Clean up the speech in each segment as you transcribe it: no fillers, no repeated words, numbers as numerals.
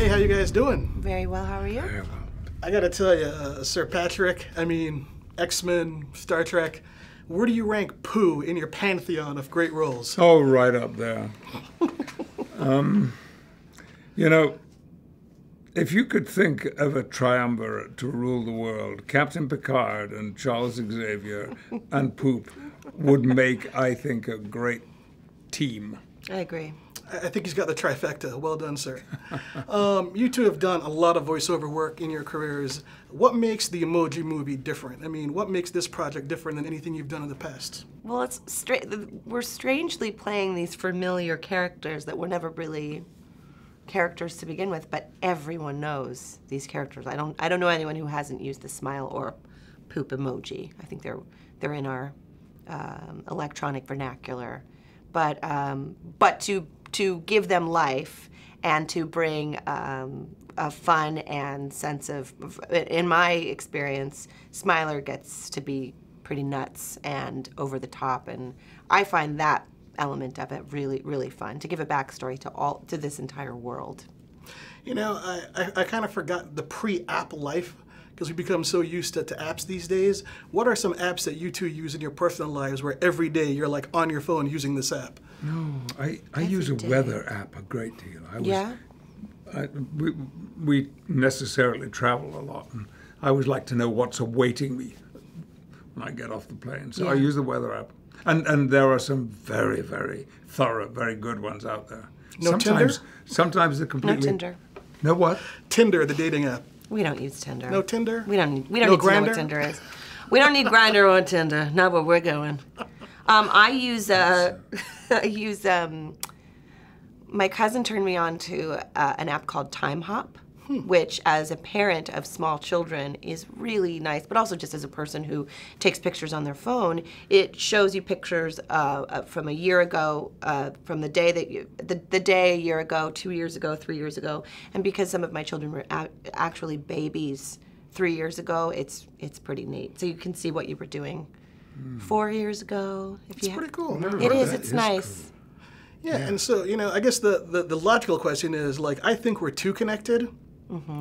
Hey, how you guys doing? Very well, how are you? Very well. I gotta tell you, Sir Patrick, I mean, X-Men, Star Trek, where do you rank Pooh in your pantheon of great roles? Oh, right up there. You know, if you could think of a triumvirate to rule the world, Captain Picard and Charles Xavier and Poop would make, I think, a great team. I agree. I think he's got the trifecta. Well done, sir. You two have done a lot of voiceover work in your careers. What makes the Emoji Movie different? I mean, what makes this project different than anything you've done in the past? Well, we're strangely playing these familiar characters that were never really characters to begin with, but everyone knows these characters. I don't know anyone who hasn't used the smile or poop emoji. I think they're in our electronic vernacular, but to give them life and to bring a fun and sense of, in my experience, Smiler gets to be pretty nuts and over the top, and I find that element of it really, really fun, to give a backstory to this entire world. You know, I kind of forgot the pre-app life because we become so used to apps these days. What are some apps that you two use in your personal lives where every day you're like on your phone using this app? No, I use a weather app a great deal. We necessarily travel a lot, and I always like to know what's awaiting me when I get off the plane. So I use the weather app. And there are some very, very thorough, very good ones out there. No Tinder? Sometimes they're completely... No Tinder. No what? Tinder, the dating app. We don't use Tinder. No Tinder? We don't need to Grindr? know what Tinder is. We don't need Grindr or Tinder, not where we're going. I use my cousin turned me on to an app called Time Hop, which as a parent of small children is really nice, but also just as a person who takes pictures on their phone, it shows you pictures from a year ago, from the day the day a year ago, 2 years ago, 3 years ago, and because some of my children were actually babies 3 years ago, it's pretty neat. So you can see what you were doing 4 years ago. It's pretty cool. It is. It's nice. Cool. Yeah, and so, you know, I guess the logical question is, like, I think we're too connected,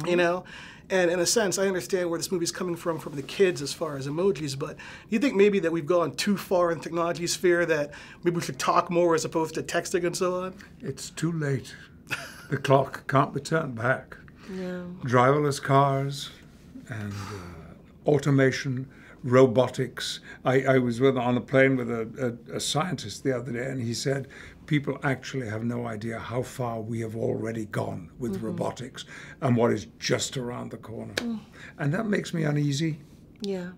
you know? And in a sense, I understand where this movie's coming from the kids as far as emojis, but do you think maybe that we've gone too far in the technology sphere, that maybe we should talk more as opposed to texting and so on? It's too late. The clock can't be turned back. Yeah. Driverless cars and automation, robotics. I was on a plane with a scientist the other day, and he said people actually have no idea how far we have already gone with robotics and what is just around the corner. And that makes me uneasy. Yeah.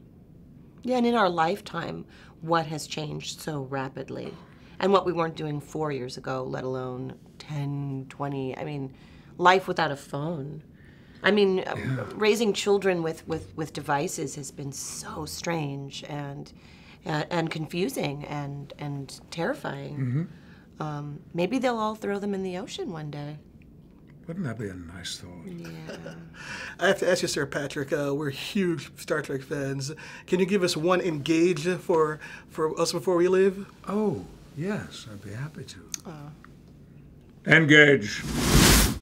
Yeah, and in our lifetime, what has changed so rapidly? And what we weren't doing 4 years ago, let alone 10, 20. I mean, life without a phone. I mean, raising children with devices has been so strange and confusing and terrifying. Maybe they'll all throw them in the ocean one day. Wouldn't that be a nice thought? Yeah. I have to ask you, Sir Patrick, we're huge Star Trek fans. Can you give us one engage for us before we leave? Oh, yes, I'd be happy to. Engage.